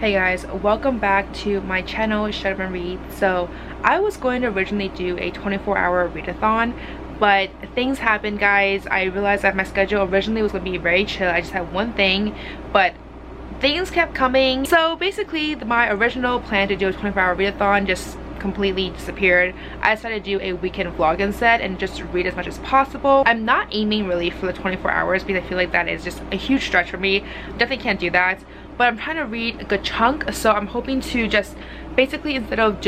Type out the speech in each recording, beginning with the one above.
Hey guys, welcome back to my channel, Shut Up and Read. So I was going to originally do a 24-hour readathon, but things happened, guys. I realized that my schedule originally was going to be very chill. I just had one thing, but things kept coming. So basically my original plan to do a 24-hour readathon just completely disappeared. I decided to do a weekend vlog instead and just read as much as possible. I'm not aiming really for the 24 hours because I feel like that is just a huge stretch for me. Definitely can't do that, but I'm trying to read a good chunk, so I'm hoping to just basically, instead of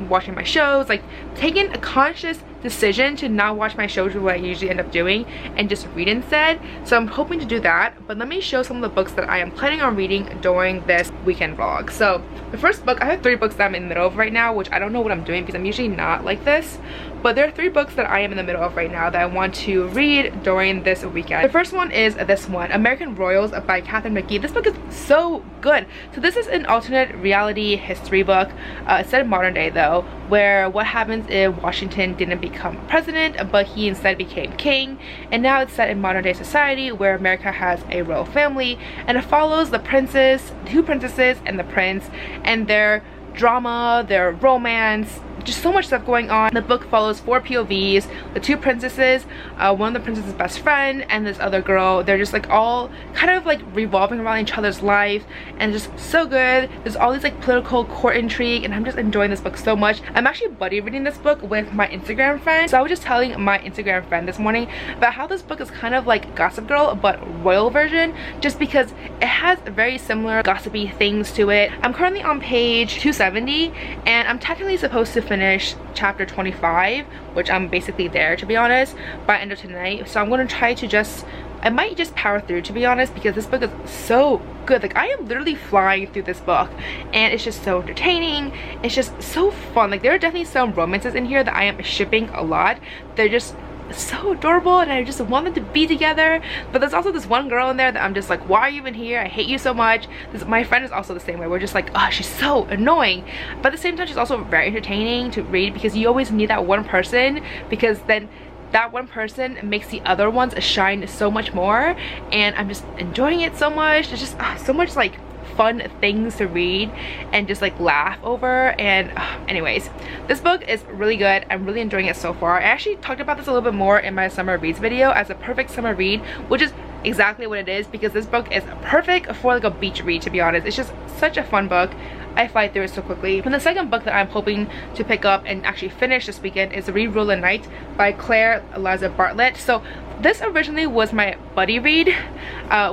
watching my shows, like taking a conscious decision to not watch my shows, what I usually end up doing, and just read instead. So I'm hoping to do that. But let me show some of the books that I am planning on reading during this weekend vlog. So the first book, I have 3 books that I'm in the middle of right now, which I don't know what I'm doing because I'm usually not like this, but there are 3 books that I am in the middle of right now that I want to read during this weekend. The first one is this one, American Royals by Katharine McGee. This book is so good. So this is an alternate reality history book. It's set in modern day though, where what happens if Washington didn't become president, but he instead became king. And now it's set in modern day society where America has a royal family, and it follows the princess, 2 princesses and the prince, and their drama, their romance, just so much stuff going on. The book follows 4 POVs, the 2 princesses, one of the princesses' best friend, and this other girl. They're just like all kind of like revolving around each other's life, and just so good. There's all these like political court intrigue, and I'm just enjoying this book so much. I'm actually buddy reading this book with my Instagram friend. So I was just telling my Instagram friend this morning about how this book is kind of like Gossip Girl but royal version, just because it has very similar gossipy things to it. I'm currently on page 270, and I'm technically supposed to finish chapter 25, which I'm basically there, to be honest, by end of tonight. So I'm going to try to I might just power through, to be honest, because this book is so good. Like, I am literally flying through this book, and it's just so entertaining. It's just so fun. Like, there are definitely some romances in here that I am shipping a lot. They're just so adorable, and I just want them to be together. But there's also this one girl in there that I'm just like, why are you even here? I hate you so much. My friend is also the same way. We're just like, oh, she's so annoying, but at the same time she's also very entertaining to read, because you always need that one person, because then that one person makes the other ones shine so much more. And I'm just enjoying it so much. It's just so much like fun things to read and just like laugh over. And anyways, this book is really good. I'm really enjoying it so far. I actually talked about this a little bit more in my summer reads video as a perfect summer read, which is exactly what it is, because this book is perfect for like a beach read, to be honest. It's just such a fun book. I fly through it so quickly. And the second book that I'm hoping to pick up and actually finish this weekend is Read, Rule, and Night by Claire Eliza Bartlett. So this originally was my buddy read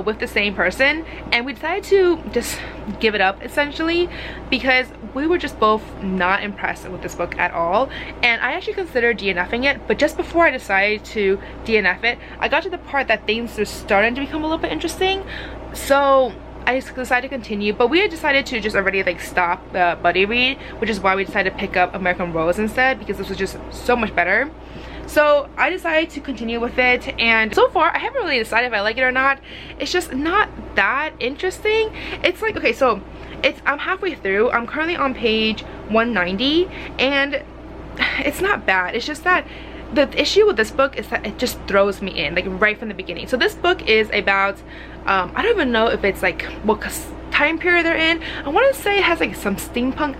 with the same person, and we decided to just give it up essentially because we were just both not impressed with this book at all. And I actually considered DNFing it, but just before I decided to DNF it, I got to the part that things were starting to become a little bit interesting. So I just decided to continue, but we had decided to just already like stop the buddy read, which is why we decided to pick up American Rose instead, because this was just so much better. So I decided to continue with it, and so far I haven't really decided if I like it or not. It's just not that interesting. It's like, okay, so I'm halfway through. I'm currently on page 190, and it's not bad. It's just that the issue with this book is that it just throws me in like right from the beginning. So this book is about I don't even know if it's like what time period they're in. I want to say it has like some steampunk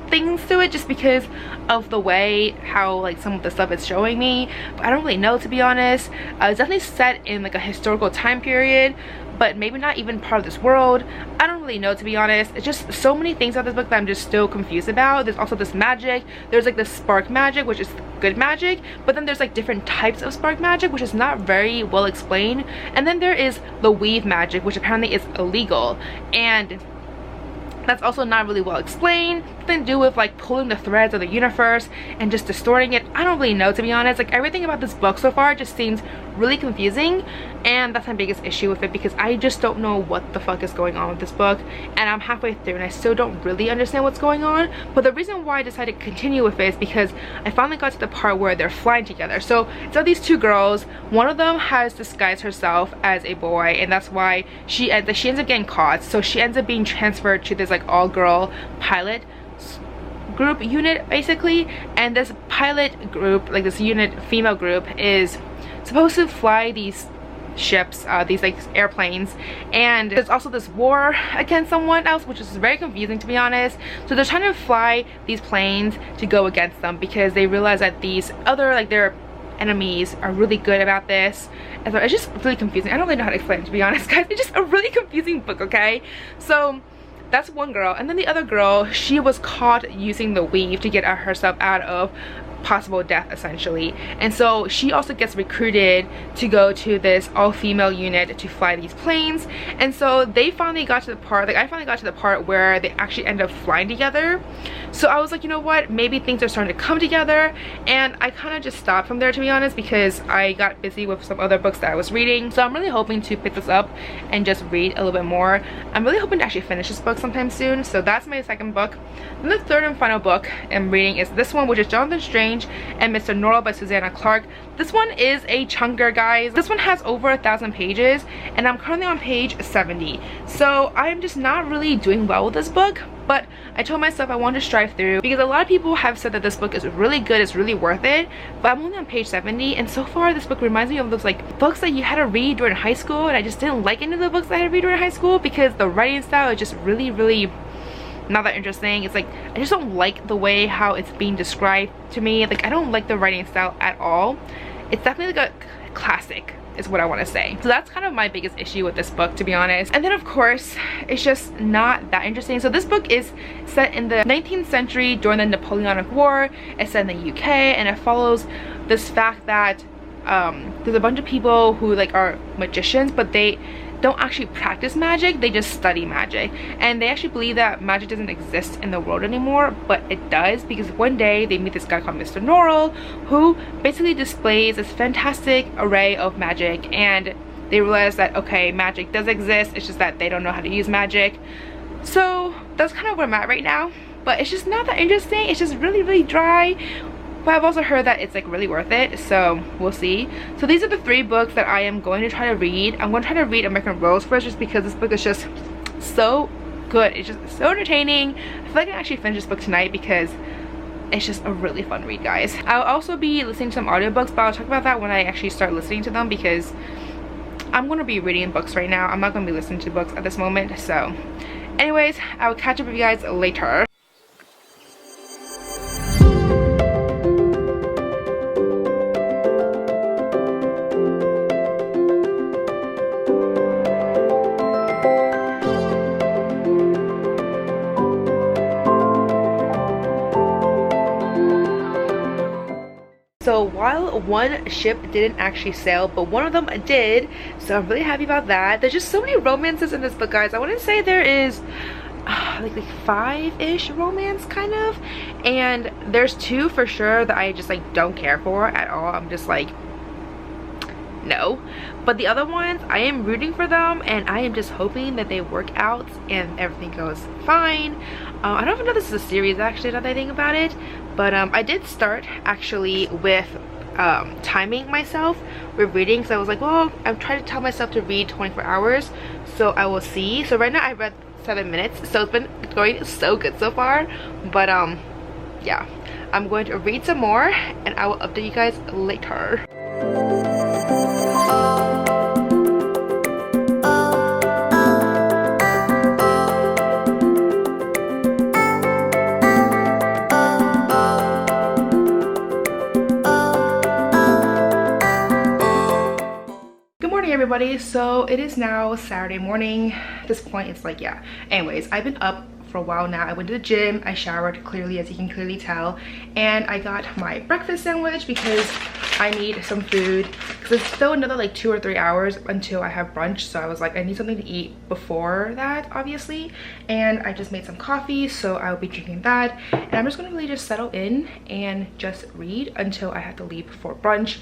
things to it, just because of the way how like some of the stuff is showing me, but I don't really know, to be honest. It's definitely set in like a historical time period, but maybe not even part of this world. I don't really know, to be honest. It's just so many things about this book that I'm just still confused about. There's also this magic. There's like this spark magic, which is good magic, but then there's like different types of spark magic, which is not very well explained. And then there is the weave magic, which apparently is illegal, and that's also not really well explained. Nothing to do with like pulling the threads of the universe and just distorting it. I don't really know, to be honest. Like, everything about this book so far just seems really confusing, and that's my biggest issue with it, because I just don't know what the fuck is going on with this book, and I'm halfway through and I still don't really understand what's going on. But the reason why I decided to continue with it is because I finally got to the part where they're flying together. So it's all these 2 girls. One of them has disguised herself as a boy, and that's why she ends up getting caught. So she ends up being transferred to this like all-girl pilot group unit basically, and this pilot group, like this unit female group, is supposed to fly these ships, these like airplanes, and there's also this war against someone else, which is very confusing to be honest. So they're trying to fly these planes to go against them because they realize that these other, like, their enemies are really good about this. And so it's just really confusing. I don't really know how to explain it, to be honest, guys. It's just a really confusing book, okay? So that's one girl, and then the other girl, she was caught using the weave to get herself out of possible death essentially, and so she also gets recruited to go to this all-female unit to fly these planes. And so they finally got to the part, like I finally got to the part where they actually end up flying together. So I was like, you know what, maybe things are starting to come together, and I kind of just stopped from there, to be honest, because I got busy with some other books that I was reading. So I'm really hoping to pick this up and just read a little bit more. I'm really hoping to actually finish this book sometime soon. So that's my second book. Then the third and final book I'm reading is this one, which is Jonathan Strange and Mr. Norrell by Susanna Clarke. This one is a chunker, guys. This one has over 1,000 pages, and I'm currently on page 70. So I'm just not really doing well with this book, but I told myself I wanted to strive through because a lot of people have said that this book is really good, it's really worth it, but I'm only on page 70, and so far this book reminds me of those like books that you had to read during high school, and I just didn't like any of the books that I had to read during high school because the writing style is just really not that interesting. It's like I just don't like the way how it's being described to me. Like I don't like the writing style at all. It's definitely like a classic is what I want to say. So that's kind of my biggest issue with this book, to be honest. And then of course it's just not that interesting. So this book is set in the 19th century during the Napoleonic War. It's set in the UK, and it follows this fact that there's a bunch of people who like are magicians, but they don't actually practice magic, they just study magic, and they actually believe that magic doesn't exist in the world anymore, but it does, because one day they meet this guy called Mr. Norrell, who basically displays this fantastic array of magic, and they realize that okay, magic does exist, it's just that they don't know how to use magic. So that's kind of where I'm at right now, but it's just not that interesting. It's just really dry. But I've also heard that it's like really worth it, so we'll see. So these are the 3 books that I am going to try to read. I'm going to try to read American Rose first, just because this book is just so good. It's just so entertaining. I feel like I can actually finish this book tonight because it's just a really fun read, guys. I'll also be listening to some audiobooks, but I'll talk about that when I actually start listening to them, because I'm going to be reading books right now. I'm not going to be listening to books at this moment. So anyways, I'll catch up with you guys later. So while one ship didn't actually sail, but one of them did, so I'm really happy about that. There's just so many romances in this book, guys. I wouldn't say there is like 5-ish romance kind of, and there's 2 for sure that I just like don't care for at all. I'm just like, no. But the other ones, I am rooting for them, and I am just hoping that they work out and everything goes fine. I don't even know if this is a series actually, now that I think about it, but I did start actually with timing myself with reading, so I was like, well, I'm trying to tell myself to read 24 hours, so I will see. So right now I read 7 minutes, so it's been going so good so far, but yeah, I'm going to read some more and I will update you guys later. Everybody, so it is now Saturday morning. At this point it's like, yeah, anyways, I've been up for a while now. I went to the gym, I showered clearly, as you can clearly tell, and I got my breakfast sandwich because I need some food, because it's still another like 2 or 3 hours until I have brunch. So I was like, I need something to eat before that, obviously, and I just made some coffee, so I'll be drinking that, and I'm just gonna really just settle in and just read until I have to leave for brunch.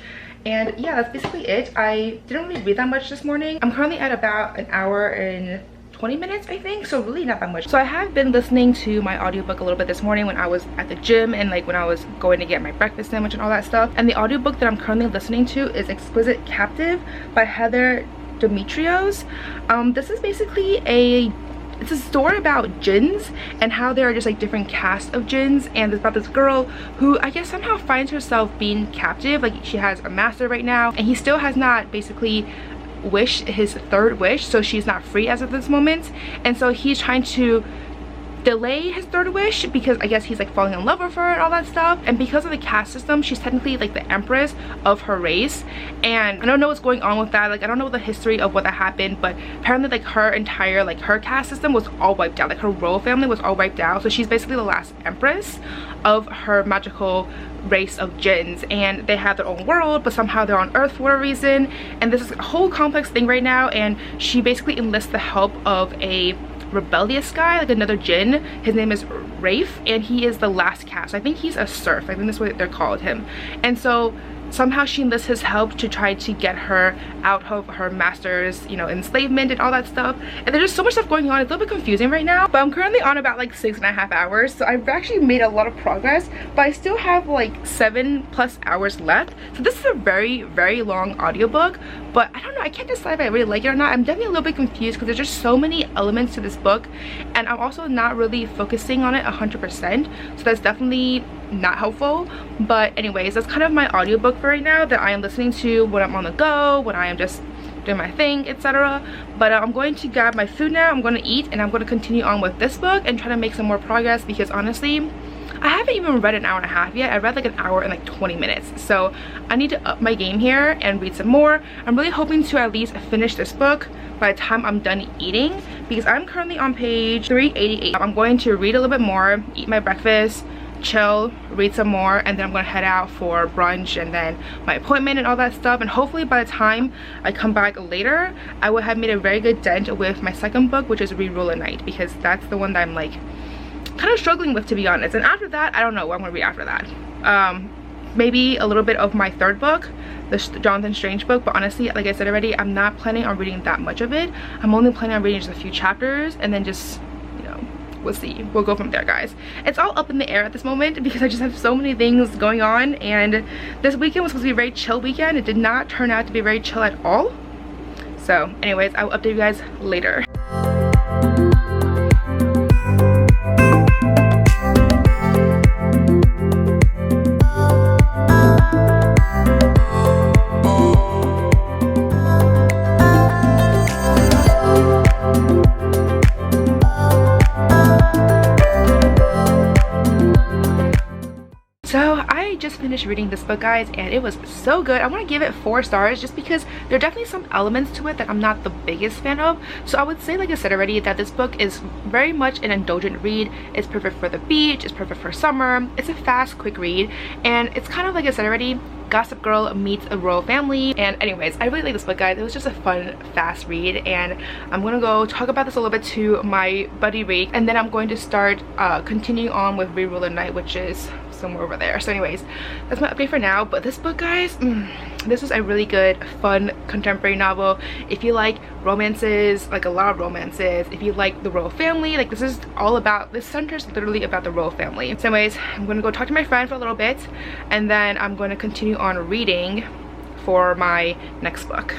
And yeah, that's basically it. I didn't really read that much this morning. I'm currently at about 1 hour and 20 minutes, I think, so really not that much. So I have been listening to my audiobook a little bit this morning when I was at the gym, and like when I was going to get my breakfast sandwich and all that stuff. And the audiobook that I'm currently listening to is Exquisite Captive by Heather Demetrios. This is basically it's a story about jinns and how there are just like different casts of jinns, and it's about this girl who I guess somehow finds herself being captive. Like she has a master right now, and he still has not basically wish, his third wish, so she's not free as of this moment. And so he's trying to delay his third wish because I guess he's like falling in love with her and all that stuff. And because of the caste system, she's technically like the empress of her race, and I don't know what's going on with that. Like I don't know the history of what that happened, but apparently like her entire like her caste system was all wiped out. Like her royal family was all wiped out, so she's basically the last empress of her magical race of jinns, and they have their own world, but somehow they're on Earth for whatever reason. And this is a whole complex thing right now, and she basically enlists the help of a rebellious guy, like another jinn. His name is Rafe, and he is the last caste. I think he's a serf. I think that's what they're called him. And so somehow she enlists his help to try to get her out of her master's, you know, enslavement and all that stuff. And there's just so much stuff going on. It's a little bit confusing right now, but I'm currently on about like 6.5 hours, so I've actually made a lot of progress, but I still have like 7+ hours left. So this is a very, very long audiobook, but I don't know, I can't decide if I really like it or not. I'm definitely a little bit confused because there's just so many elements to this book, and I'm also not really focusing on it 100%, so that's definitely not helpful. But anyways, that's kind of my audiobook for right now that I am listening to when I'm on the go, when I am just doing my thing, etc. But I'm going to grab my food now, I'm going to eat, and I'm going to continue on with this book and try to make some more progress, because honestly I haven't even read an hour and a half yet. I read like an hour and like 20 minutes, so I need to up my game here and read some more. I'm really hoping to at least finish this book by the time I'm done eating, because I'm currently on page 388. I'm going to read a little bit more, eat my breakfast, chill, read some more, and then I'm gonna head out for brunch and then my appointment and all that stuff. And hopefully by the time I come back later, I will have made a very good dent with my second book, which is Rerule at Night, because that's the one that I'm like kind of struggling with, to be honest. And after that, I don't know what I'm gonna read after that. Maybe a little bit of my third book, the Jonathan Strange book, but honestly, like I said already, I'm not planning on reading that much of it. I'm only planning on reading just a few chapters, and then just, you know, we'll see, we'll go from there, guys. It's all up in the air at this moment because I just have so many things going on, and this weekend was supposed to be a very chill weekend. It did not turn out to be very chill at all. So anyways, I will update you guys later. Finished reading this book, guys, and it was so good. I want to give it 4 stars just because there are definitely some elements to it that I'm not the biggest fan of. So I would say, like I said already, that this book is very much an indulgent read. It's perfect for the beach, it's perfect for summer, it's a fast, quick read, and it's kind of, like I said already, Gossip Girl meets a royal family. And anyways, I really like this book, guys. It was just a fun, fast read, and I'm gonna go talk about this a little bit to my buddy Reek, and then I'm going to start continuing on with Rerule at Night, which is somewhere over there. So anyways, that's my update for now. But this book, guys, this is a really good, fun contemporary novel. If you like romances, like a lot of romances, if you like the royal family, like this is all about, this centers literally about the royal family. So anyways, I'm gonna go talk to my friend for a little bit, and then I'm going to continue on reading for my next book.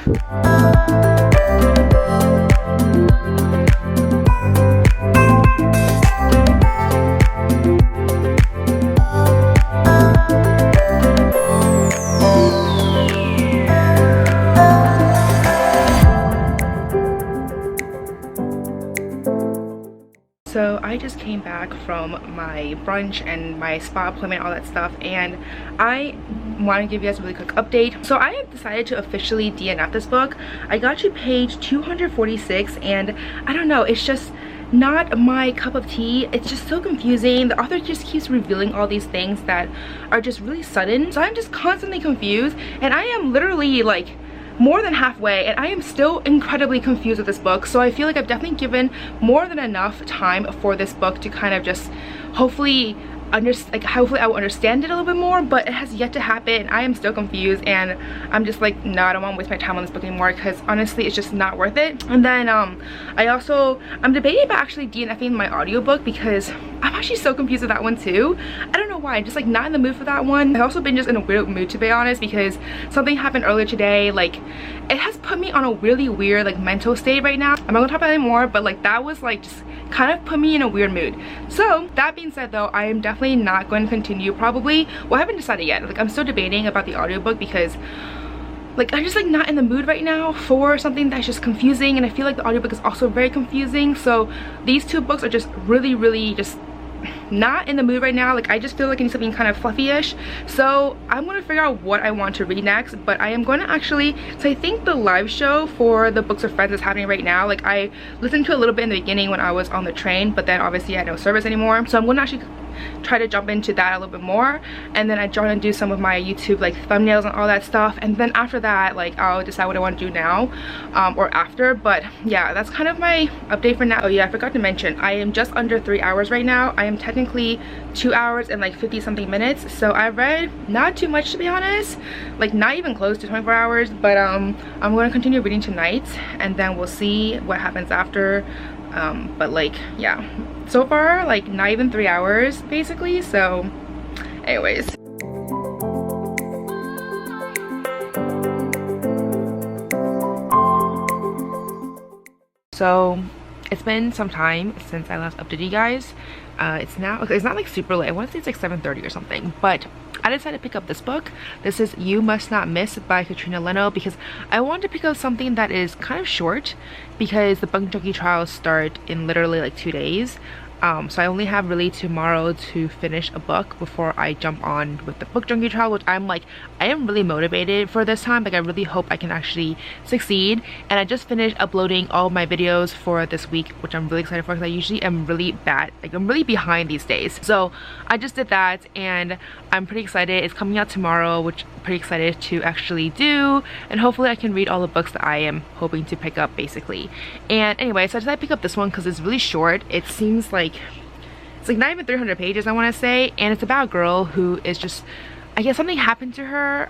So I just came back from my brunch and my spa appointment, all that stuff, and I want to give you guys a really quick update. So I have decided to officially DNF this book. I got to page 246, and I don't know, it's just not my cup of tea. It's just so confusing. The author just keeps revealing all these things that are just really sudden, so I'm just constantly confused, and I am literally like more than halfway, and I am still incredibly confused with this book. So I feel like I've definitely given more than enough time for this book to kind of just hopefully hopefully I will understand it a little bit more, but it has yet to happen. I am still confused, and I'm just like, no, I don't want to waste my time on this book anymore, because honestly it's just not worth it. And then I'm debating about actually DNFing my audiobook, because I'm actually so confused with that one too. I don't know why, I'm just like not in the mood for that one. I've also been just in a weird mood, to be honest, because something happened earlier today. Like, it has put me on a really weird like mental state right now. I'm not gonna talk about it anymore, but like that was like just kind of put me in a weird mood. So that being said though, I am definitely not going to continue, probably. Well, I haven't decided yet. Like, I'm still debating about the audiobook, because like I'm just like not in the mood right now for something that's just confusing, and I feel like the audiobook is also very confusing. So these two books are just really just not in the mood right now. Like I just feel like I need something kind of fluffy-ish, so I'm gonna figure out what I want to read next. But I am going to actually, so I think the live show for the Books of Friends is happening right now. Like I listened to a little bit in the beginning when I was on the train, but then obviously I had no service anymore, so I'm going to actually try to jump into that a little bit more, and then I try to do some of my YouTube like thumbnails and all that stuff, and then after that like I'll decide what I want to do now or after. But yeah, that's kind of my update for now. Oh yeah, I forgot to mention I am just under 3 hours right now. I am technically 2 hours and like 50 something minutes, so I've read not too much, to be honest, like not even close to 24 hours. But I'm going to continue reading tonight, and then we'll see what happens after. But like yeah, so far like not even 3 hours basically. So anyways, so it's been some time since I last updated you guys. It's now, okay, it's not like super late. I want to say it's like 7:30 or something, but I decided to pick up this book. This is You Must Not Miss by Katrina Leno, because I wanted to pick up something that is kind of short, because the Bunk Junkie trials start in literally like 2 days. So I only have really tomorrow to finish a book before I jump on with the Book Junkie trial, which I am really motivated for this time. Like I really hope I can actually succeed. And I just finished uploading all of my videos for this week, which I'm really excited for, because I usually am really bad, like I'm really behind these days. So I just did that, and I'm pretty excited. It's coming out tomorrow, which I'm pretty excited to actually do, and hopefully I can read all the books that I am hoping to pick up basically. And anyway, so I decided to pick up this one because it's really short. It seems like it's like not even 300 pages, I want to say, and it's about a girl who is just, I guess something happened to her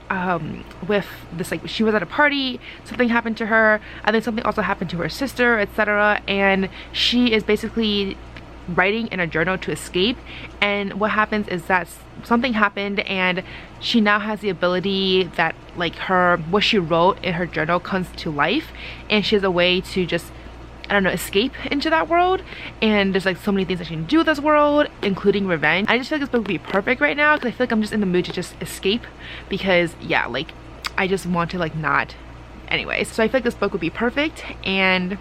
with this, like she was at a party, something happened to her, and then something also happened to her sister, etc. And she is basically writing in a journal to escape. And what happens is that something happened, and she now has the ability that like what she wrote in her journal comes to life, and she has a way to just, I don't know, escape into that world. And there's like so many things that she can do with this world, including revenge. I just feel like this book would be perfect right now, because I feel like I'm just in the mood to just escape, because yeah, like I just want to like not, anyways. So I feel like this book would be perfect, and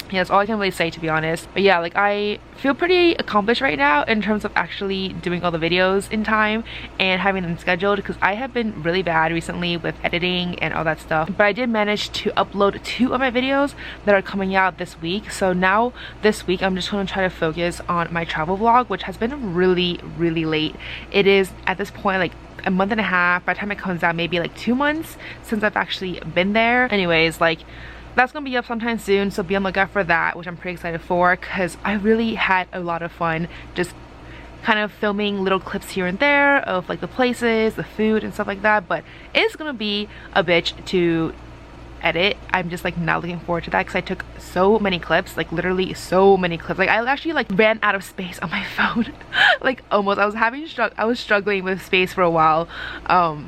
yeah, that's all I can really say, to be honest. But yeah, like I feel pretty accomplished right now in terms of actually doing all the videos in time and having them scheduled, because I have been really bad recently with editing and all that stuff. But I did manage to upload 2 of my videos that are coming out this week. So now this week I'm just going to try to focus on my travel vlog, which has been really late. It is at this point like a month and a half. By the time it comes out, maybe like 2 months since I've actually been there. Anyways, like that's gonna be up sometime soon, so be on the lookout for that, which I'm pretty excited for, because I really had a lot of fun just kind of filming little clips here and there of like the places, the food and stuff like that. But it's gonna be a bitch to edit. I'm just like not looking forward to that, because I took so many clips, like literally so many clips. Like I actually like ran out of space on my phone. Like almost, I was struggling with space for a while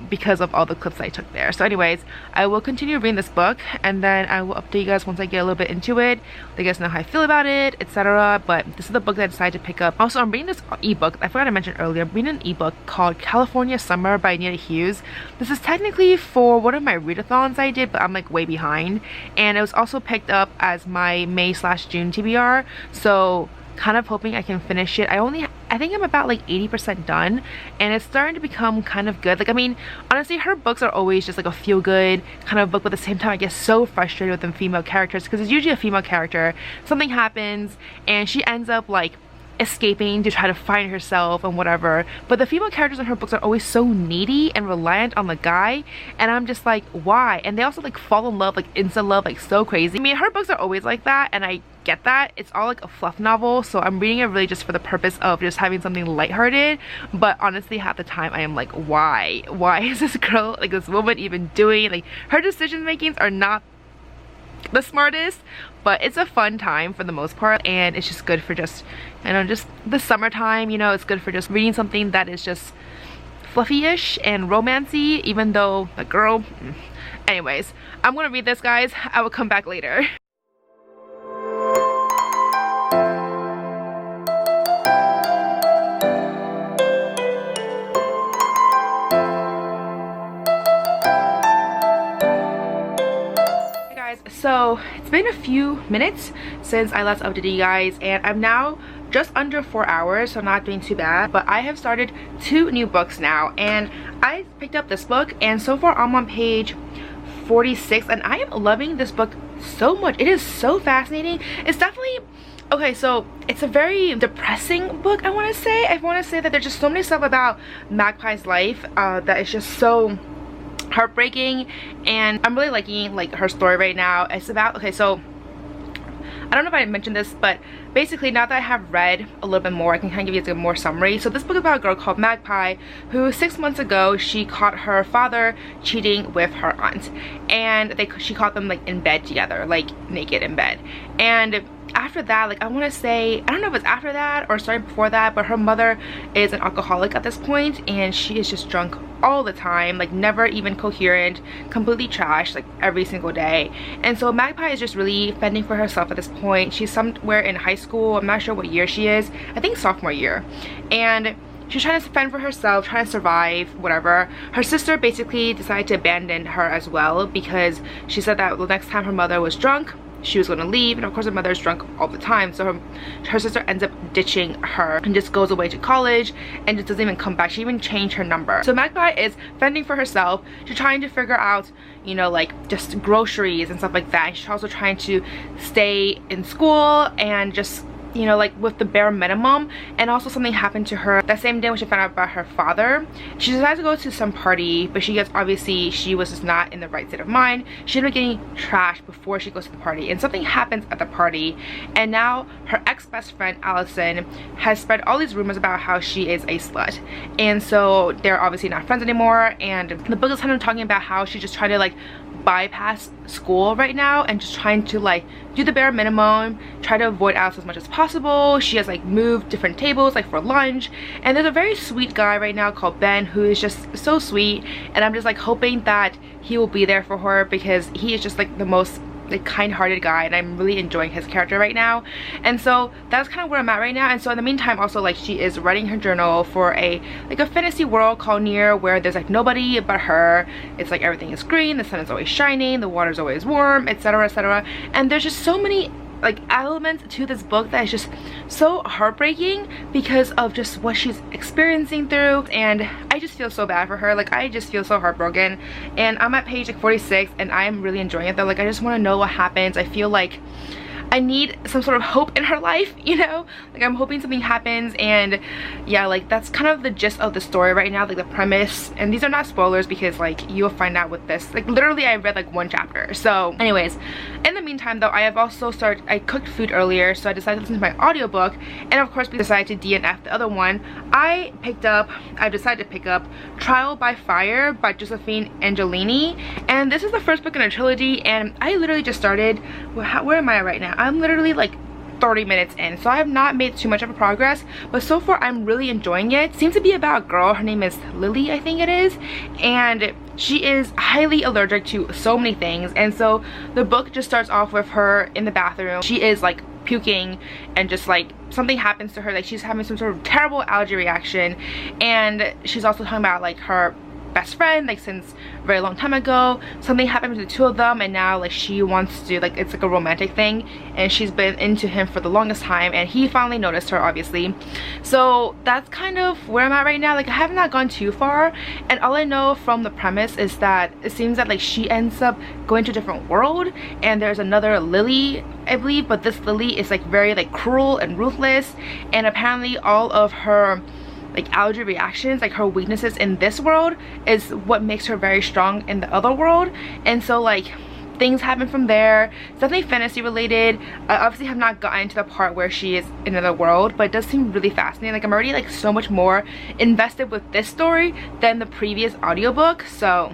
because of all the clips I took there. So anyways, I will continue reading this book, and then I will update you guys once I get a little bit into it, let you guys know how I feel about it, etc. But this is the book that I decided to pick up. Also, I'm reading this ebook, I forgot to mention earlier, I'm reading an ebook called California Summer by Anita Hughes. This is technically for one of my readathons I did, but I'm like way behind, and it was also picked up as my May/June TBR, so kind of hoping I can finish it. I think I'm about like 80% done, and it's starting to become kind of good. Like I mean, honestly, her books are always just like a feel-good kind of book, but at the same time I get so frustrated with them female characters, because it's usually a female character, something happens and she ends up like escaping to try to find herself and whatever, but the female characters in her books are always so needy and reliant on the guy, and I'm just like, why? And they also like fall in love, like instant love, like so crazy. I mean, her books are always like that, and I get that. It's all like a fluff novel, so I'm reading it really just for the purpose of just having something lighthearted. But honestly, half the time I am like, why is this girl, like this woman, even doing, like her decision makings are not the smartest. But it's a fun time for the most part, and it's just good for just, you know, just the summertime, you know. It's good for just reading something that is just fluffy-ish and romancy, even though the girl, anyways, I'm gonna read this, guys. I will come back later. So it's been a few minutes since I last updated you guys, and I'm now just under 4 hours, so not doing too bad. But I have started 2 new books now, and I picked up this book, and so far I'm on page 46, and I am loving this book so much. It is so fascinating. It's definitely okay, so it's a very depressing book. I want to say that there's just so many stuff about Magpie's life that is just so heartbreaking, and I'm really liking like her story right now. It's about, okay, so I don't know if I mentioned this, but basically now that I have read a little bit more, I can kind of give you a more summary. So this book is about a girl called Magpie who 6 months ago, she caught her father cheating with her aunt, and she caught them like in bed together, like naked in bed. And after that, like I want to say, I don't know if it's after that or starting before that, but her mother is an alcoholic at this point, and she is just drunk all the time, like never even coherent, completely trashed like every single day. And so Magpie is just really fending for herself at this point. She's somewhere in high school, I'm not sure what year she is, I think sophomore year, and she's trying to fend for herself, trying to survive, whatever. Her sister basically decided to abandon her as well, because she said that the next time her mother was drunk, she was going to leave, and of course her mother is drunk all the time, so her sister ends up ditching her and just goes away to college and just doesn't even come back. She even changed her number. So Magpie is fending for herself. She's trying to figure out, you know, like just groceries and stuff like that. She's also trying to stay in school and just, you know, like with the bare minimum. And also something happened to her that same day when she found out about her father. She decided to go to some party, but she gets, obviously she was just not in the right state of mind. She ended up getting trashed before she goes to the party, and something happens at the party, and now her ex-best friend Allison has spread all these rumors about how she is a slut, and so they're obviously not friends anymore. And the book is kind of talking about how she's just trying to like bypass school right now and just trying to like do the bare minimum, try to avoid Alice as much as possible. She has like moved different tables like for lunch, and there's a very sweet guy right now called Ben who is just so sweet, and I'm just like hoping that he will be there for her, because he is just like the most like kind-hearted guy, and I'm really enjoying his character right now. And so that's kind of where I'm at right now. And so in the meantime, also like she is writing her journal for a fantasy world called Nier, where there's like nobody but her. It's like everything is green, the sun is always shining, the water is always warm, etc, etc. And there's just so many like elements to this book that is just so heartbreaking because of just what she's experiencing through, and I just feel so bad for her. Like I just feel so heartbroken, and I'm at page like 46, and I am really enjoying it though. Like I just want to know what happens. I feel like I need some sort of hope in her life, you know, like I'm hoping something happens. And yeah, like that's kind of the gist of the story right now, like the premise. And these are not spoilers, because like you'll find out with this, like literally I read like 1 chapter. So anyways, in the meantime though, I have also I cooked food earlier, so I decided to listen to my audiobook, and of course we decided to DNF the other one. I decided to pick up Trial by Fire by Josephine Angelini, and this is the first book in a trilogy, and I literally just started. Where am I at right now? I'm literally like 30 minutes in, so I have not made too much of a progress, but so far I'm really enjoying it. It seems to be about a girl, her name is Lily, I think it is, and she is highly allergic to so many things. And so the book just starts off with her in the bathroom. She is like puking, and just like something happens to her, like she's having some sort of terrible allergy reaction. And she's also talking about like her best friend, like since a very long time ago something happened to the two of them, and now like she wants to, like it's like a romantic thing, and she's been into him for the longest time, and he finally noticed her, obviously. So that's kind of where I'm at right now. Like I have not gone too far, and all I know from the premise is that it seems that like she ends up going to a different world, and there's another Lily, I believe, but this Lily is like very like cruel and ruthless, and apparently all of her like allergy reactions, like her weaknesses in this world, is what makes her very strong in the other world. And so like things happen from there. It's definitely fantasy related. I obviously have not gotten to the part where she is in another world, but it does seem really fascinating. Like I'm already like so much more invested with this story than the previous audiobook, so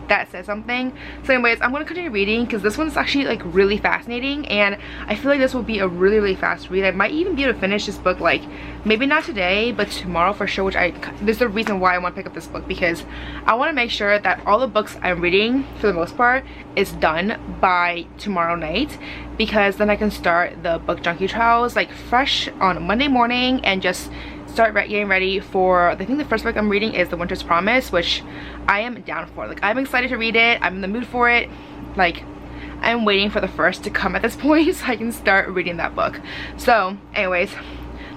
that says something. So anyways, I'm gonna continue reading because this one's actually like really fascinating, and I feel like this will be a really fast read. I might even be able to finish this book, like maybe not today but tomorrow for sure, which this is the reason why I want to pick up this book, because I want to make sure that all the books I'm reading for the most part is done by tomorrow night, because then I can start the Book Junkie trials like fresh on Monday morning and just start getting ready for, I think the first book I'm reading is The Winter's Promise, which I am down for. Like I'm excited to read it, I'm in the mood for it. Like I'm waiting for the first to come at this point so I can start reading that book. So anyways,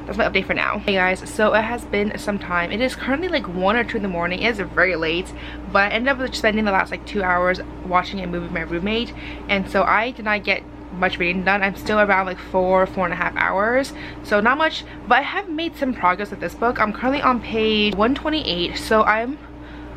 that's my update for now. Hey guys, so it has been some time. It is currently like 1 or 2 in the morning. It is very late, but I ended up spending the last like 2 hours watching a movie with my roommate, and so I did not get much reading done. I'm still around like 4.5 hours, so not much, but I have made some progress with this book. I'm currently on page 128, so I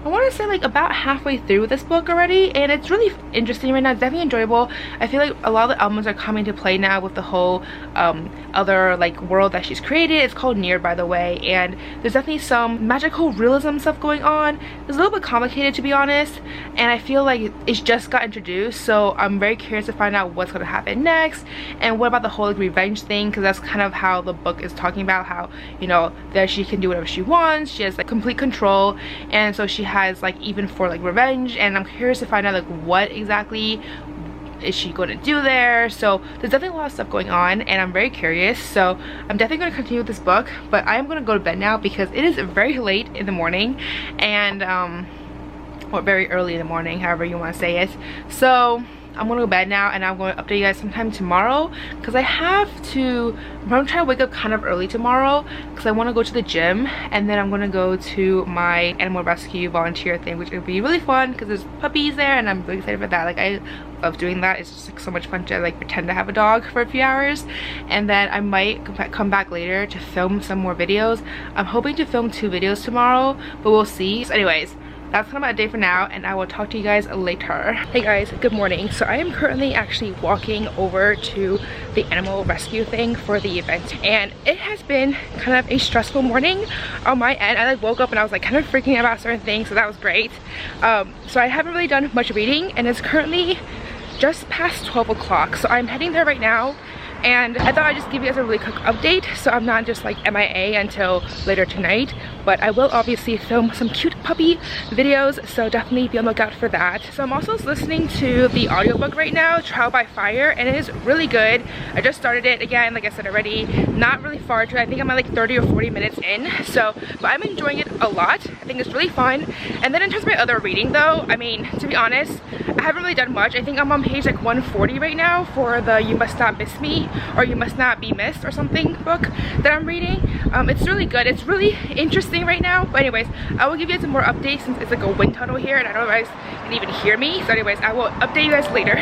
want to say like about halfway through this book already, and it's really interesting right now. It's definitely enjoyable. I feel like a lot of the elements are coming to play now with the whole other like world that she's created. It's called Near, by the way, and there's definitely some magical realism stuff going on. It's a little bit complicated, to be honest, and I feel like it's just got introduced, so I'm very curious to find out what's going to happen next. And what about the whole like revenge thing, because that's kind of how the book is talking about, how, you know, that she can do whatever she wants. She has like complete control, and so she has like even for like revenge, and I'm curious to find out like what exactly is she going to do there. So there's definitely a lot of stuff going on, and I'm very curious. So I'm definitely going to continue with this book, but I am going to go to bed now because it is very late in the morning, and or very early in the morning, however you want to say it. So I'm gonna go to bed now, and I'm going to update you guys sometime tomorrow, because I'm gonna try to wake up kind of early tomorrow because I want to go to the gym, and then I'm gonna go to my animal rescue volunteer thing, which will be really fun because there's puppies there, and I'm really excited for that. Like, I love doing that. It's just like so much fun to like pretend to have a dog for a few hours. And then I might come back later to film some more videos. I'm hoping to film 2 videos tomorrow, but we'll see. So anyways, that's kind of my day for now, and I will talk to you guys later. Hey guys, good morning. So I am currently actually walking over to the animal rescue thing for the event, and it has been kind of a stressful morning on my end. I like woke up and I was like kind of freaking out about certain things, so that was great. So I haven't really done much reading, and it's currently just past 12 o'clock, so I'm heading there right now. And I thought I'd just give you guys a really quick update, so I'm not just like MIA until later tonight, but I will obviously film some cute puppy videos, so definitely be on the lookout for that. So I'm also listening to the audiobook right now, Trial by Fire, and it is really good. I just started it again, like I said already, not really far into it. I think I'm at like 30 or 40 minutes in, so, but I'm enjoying it a lot. I think it's really fun. And then in terms of my other reading though, I mean, to be honest, I haven't really done much. I think I'm on page like 140 right now for the You Must Not Miss Me, or You Must Not Be Missed or something book that I'm reading. It's really good. It's really interesting right now. But anyways, I will give you guys some more updates since it's like a wind tunnel here, and I don't know if you guys can even hear me. So anyways, I will update you guys later.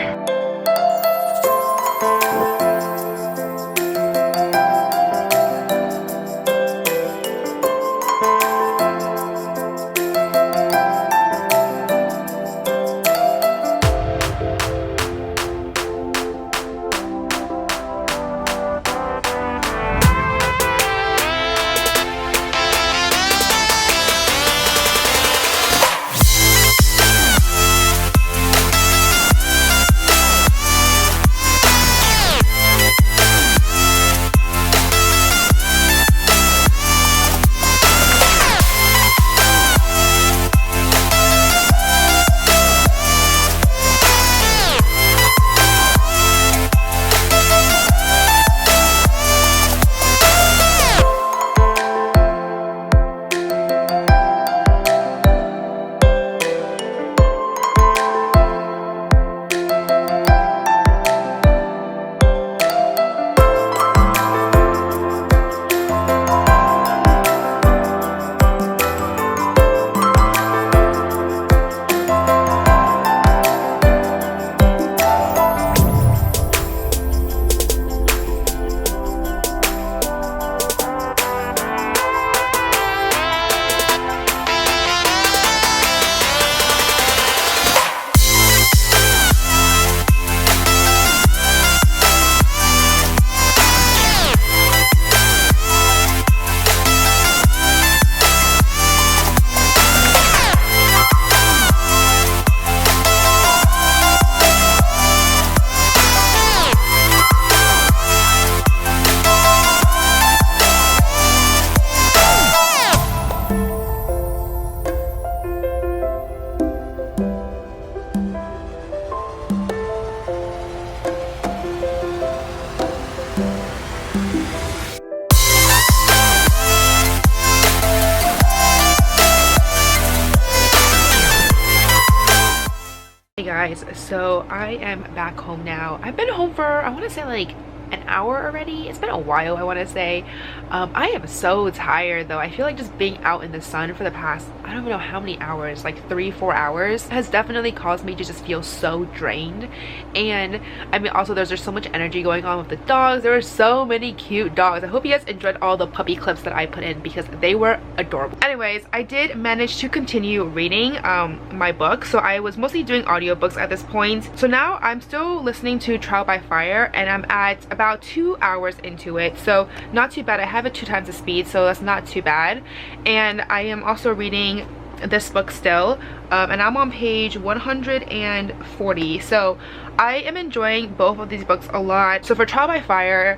so I am back home now. I've been home for, I want to say like an hour already. It's been a while, I want to say. I am so tired though. I feel like just being out in the sun for the past, I don't even know how many hours, like 3-4 hours, has definitely caused me to just feel so drained. And I mean, also there's so much energy going on with the dogs. There were so many cute dogs. I hope you guys enjoyed all the puppy clips that I put in because they were adorable. Anyways, I did manage to continue reading my book. So I was mostly doing audiobooks at this point. So now I'm still listening to Trial by Fire, and I'm at about 2 hours into it, so not too bad. I have it 2 times the speed, so that's not too bad. And I am also reading this book still, and I'm on page 140, so I am enjoying both of these books a lot. So for Trial by Fire,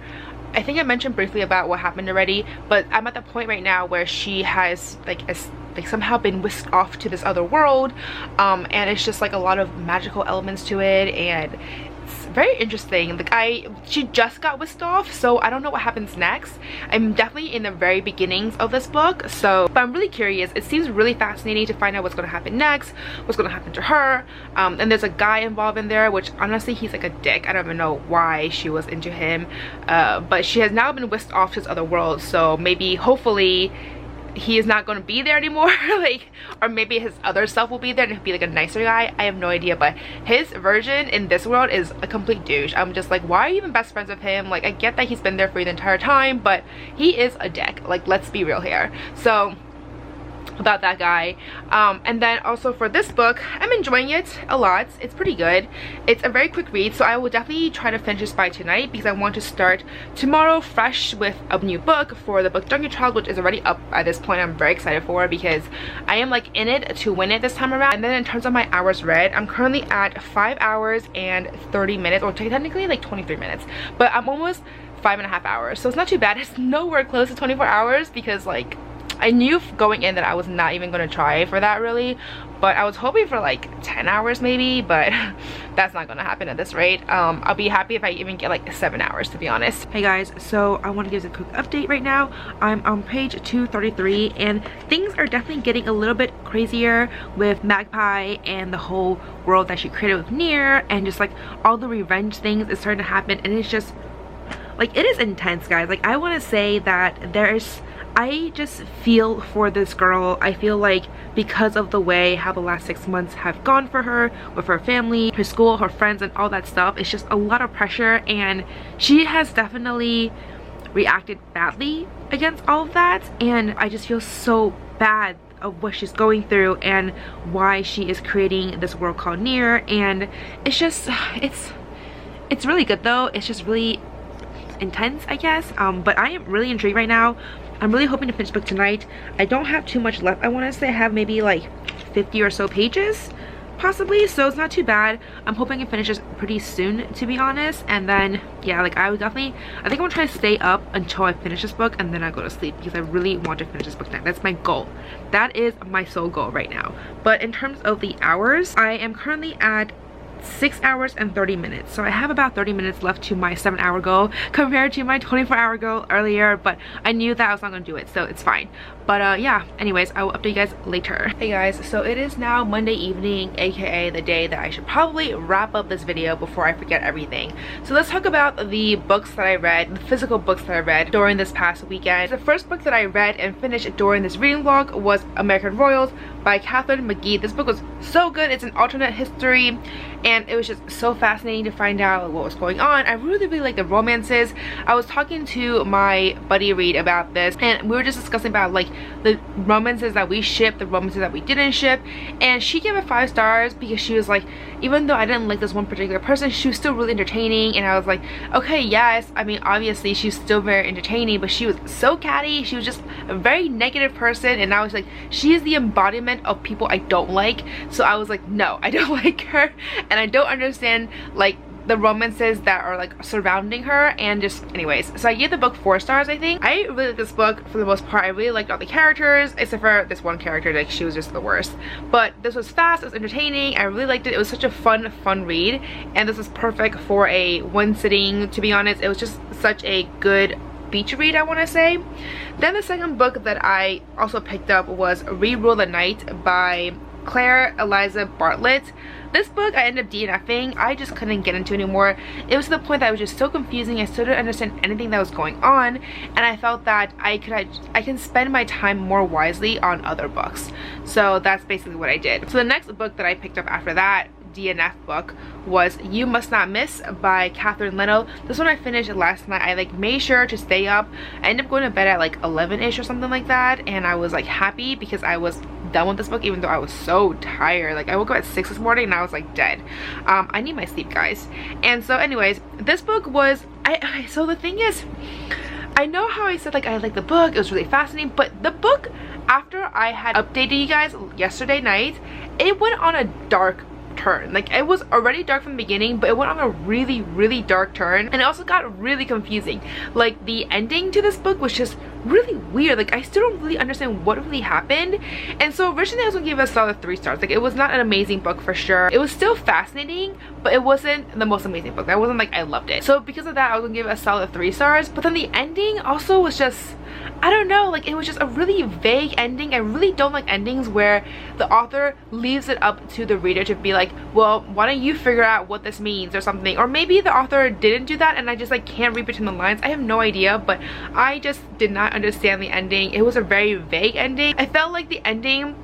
I think I mentioned briefly about what happened already, but I'm at the point right now where she has like somehow been whisked off to this other world, and it's just like a lot of magical elements to it, and it's very interesting. She just got whisked off, so I don't know what happens next. I'm definitely in the very beginnings of this book, but I'm really curious. It seems really fascinating to find out what's going to happen next, what's going to happen to her. And there's a guy involved in there, which honestly, he's like a dick. I don't even know why she was into him, but she has now been whisked off to this other world, so maybe, hopefully, he is not going to be there anymore, like, or maybe his other self will be there and he'll be like a nicer guy. I have no idea, but his version in this world is a complete douche. I'm just like, why are you even best friends with him? Like, I get that he's been there for you the entire time, but he is a dick. Like, let's be real here. So about that guy. And then also for this book, I'm enjoying it a lot. It's pretty good. It's a very quick read, so I will definitely try to finish this by tonight because I want to start tomorrow fresh with a new book for the book Junkie Child, which is already up at this point. I'm very excited for because I am like in it to win it this time around. And then in terms of my hours read, I'm currently at 5 hours and 30 minutes, or technically like 23 minutes, but I'm almost 5.5 hours, so it's not too bad. It's nowhere close to 24 hours because like I knew going in that I was not even going to try for that really, but I was hoping for like 10 hours maybe, but that's not going to happen at this rate. I'll be happy if I even get like 7 hours, to be honest. Hey guys, so I want to give you a quick update right now. I'm on page 233 and things are definitely getting a little bit crazier with Magpie and the whole world that she created with Nier, and just like all the revenge things is starting to happen, and it's just like, it is intense, guys. Like, I want to say that I just feel for this girl. I feel like because of the way how the last 6 months have gone for her, with her family, her school, her friends, and all that stuff, it's just a lot of pressure, and she has definitely reacted badly against all of that, and I just feel so bad of what she's going through and why she is creating this world called Nier. And it's just, it's really good though. It's just really intense, I guess, but I am really intrigued right now. I'm really hoping to finish the book tonight. I don't have too much left. I want to say I have maybe like 50 or so pages possibly, so it's not too bad. I'm hoping I can finish this pretty soon, to be honest. And then yeah, like I think I'm gonna try to stay up until I finish this book, and then I go to sleep because I really want to finish this book tonight. That's my goal. That is my sole goal right now. But in terms of the hours, I am currently at 6 hours and 30 minutes, so I have about 30 minutes left to my 7-hour goal compared to my 24-hour goal earlier, but I knew that I was not gonna do it, so it's fine. But yeah, anyways, I will update you guys later. Hey guys, so it is now Monday evening, aka the day that I should probably wrap up this video before I forget everything. So let's talk about the books that I read, the physical books that I read during this past weekend. The first book that I read and finished during this reading vlog was American Royals by Katharine McGee. This book was so good. It's an alternate history, and it was just so fascinating to find out what was going on. I really like the romances. I was talking to my buddy Reed about this, and we were just discussing about like the romances that we shipped, the romances that we didn't ship, and she gave it 5 stars because she was like, even though I didn't like this one particular person, she was still really entertaining. And I was like, okay, yes, I mean obviously she's still very entertaining, but she was so catty. She was just a very negative person, and I was like, she is the embodiment of people I don't like. So I was like, no, I don't like her, and I don't understand like the romances that are like surrounding her. And just anyways, so I gave the book 4 stars. I think I really like this book for the most part. I really liked all the characters except for this one character, like she was just the worst. But this was fast, it was entertaining, I really liked it. It was such a fun read, and this was perfect for a one sitting, to be honest. It was just such a good beach read, I want to say. Then the second book that I also picked up was Rerule the Night by Claire Eliza Bartlett. this book I ended up DNFing. I just couldn't get into anymore. It was to the point that it was just so confusing. I still didn't understand anything that was going on, and I felt that I can spend my time more wisely on other books. So that's basically what I did. So the next book that I picked up after that DNF book was You Must Not Miss by Catherine Leno. This one I finished last night. I like made sure to stay up. I ended up going to bed at like 11ish or something like that, and I was like happy because I was done with this book, even though I was so tired. Like I woke up at 6 this morning and I was like dead. I need my sleep, guys. And so anyways, this book was so the thing is, I know how I said like I liked the book, it was really fascinating, but the book, after I had updated you guys yesterday night, it went on a dark turn. Like it was already dark from the beginning, but it went on a really dark turn, and it also got really confusing. Like the ending to this book was just really weird. Like I still don't really understand what really happened, and so originally I was gonna give it a solid 3 stars. Like it was not an amazing book for sure. It was still fascinating, but it wasn't the most amazing book. That wasn't like I loved it. So because of that, I was gonna give it a solid 3 stars. But then the ending also was just, I don't know, like it was just a really vague ending. I really don't like endings where the author leaves it up to the reader to be like, well, why don't you figure out what this means or something. Or maybe the author didn't do that and I just like can't read between the lines. I have no idea, but I just did not understand the ending. It was a very vague ending. I felt like the ending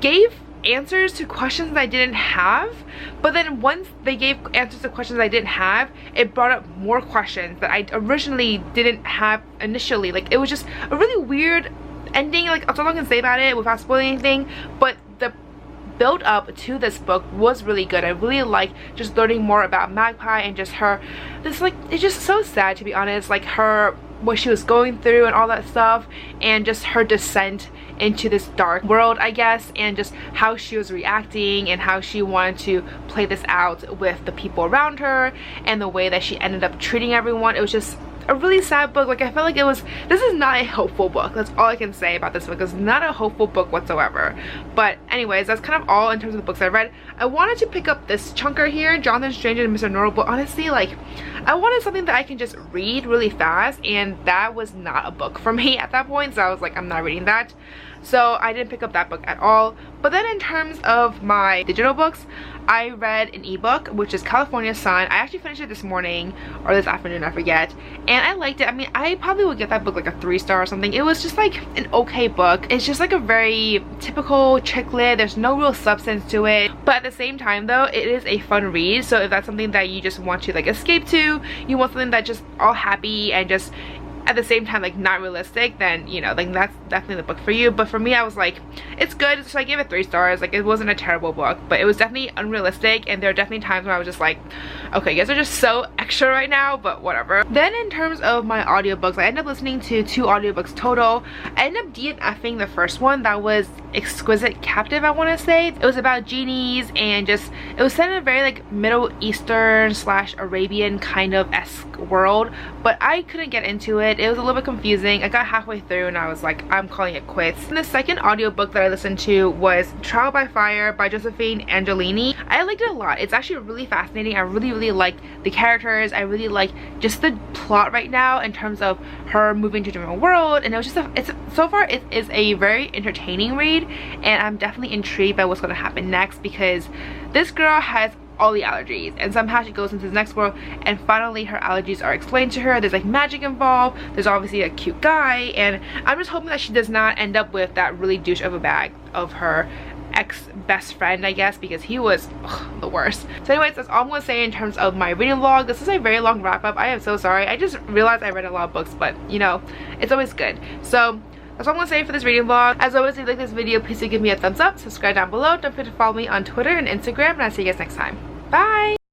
gave answers to questions that I didn't have, but then once they gave answers to questions I didn't have, it brought up more questions that I originally didn't have initially. Like it was just a really weird ending. Like that's all I can say about it without spoiling anything, but the build up to this book was really good. I really like just learning more about Magpie and just her, this like, it's just so sad to be honest, like her, what she was going through and all that stuff, and just her descent into this dark world, I guess, and just how she was reacting and how she wanted to play this out with the people around her and the way that she ended up treating everyone. It was just a really sad book. Like I felt like it was, this is not a hopeful book. That's all I can say about this book. It's not a hopeful book whatsoever. But anyways, that's kind of all in terms of the books I read. I wanted to pick up this chunker here, Jonathan Strange and Mr. Norrell, but honestly, like I wanted something that I can just read really fast, and that was not a book for me at that point. So I was like, I'm not reading that. So I didn't pick up that book at all. But then in terms of my digital books, I read an ebook, which is California Sun. I actually finished it this morning or this afternoon, I forget, and I liked it. I mean, I probably would give that book like a 3 star or something. It was just like an okay book. It's just like a very typical chick lit. There's no real substance to it, but at the same time though, it is a fun read. So if that's something that you just want to like escape to, you want something that just all happy and just at the same time like not realistic, then you know, like that's definitely the book for you. But for me, I was like, it's good, so I gave it 3 stars. Like it wasn't a terrible book, but it was definitely unrealistic, and there are definitely times where I was just like, okay, you guys are just so extra right now, but whatever. Then in terms of my audiobooks, I ended up listening to 2 audiobooks total. I ended up DNFing the first one. That was Exquisite Captive, I want to say. It was about genies, and just it was set in a very like Middle Eastern / Arabian kind of esque world, but I couldn't get into it. It was a little bit confusing. I got halfway through and I was like, I'm calling it quits. And the second audiobook that I listened to was Trial by Fire by Josephine Angelini. I liked it a lot. It's actually really fascinating. I really like the characters. I really like just the plot right now in terms of her moving to a different world, and it was just so far it is a very entertaining read, and I'm definitely intrigued by what's going to happen next, because this girl has all the allergies, and somehow she goes into the next world and finally her allergies are explained to her. There's like magic involved, there's obviously a cute guy, and I'm just hoping that she does not end up with that really douche of a bag of her ex-best friend, I guess, because he was the worst. So anyways, that's all I'm gonna say in terms of my reading vlog. This is a very long wrap up. I am so sorry. I just realized I read a lot of books, but you know, it's always good. So that's all I'm gonna say for this reading vlog. As always, if you like this video, please do give me a thumbs up, subscribe down below, don't forget to follow me on Twitter and Instagram, and I'll see you guys next time. Bye!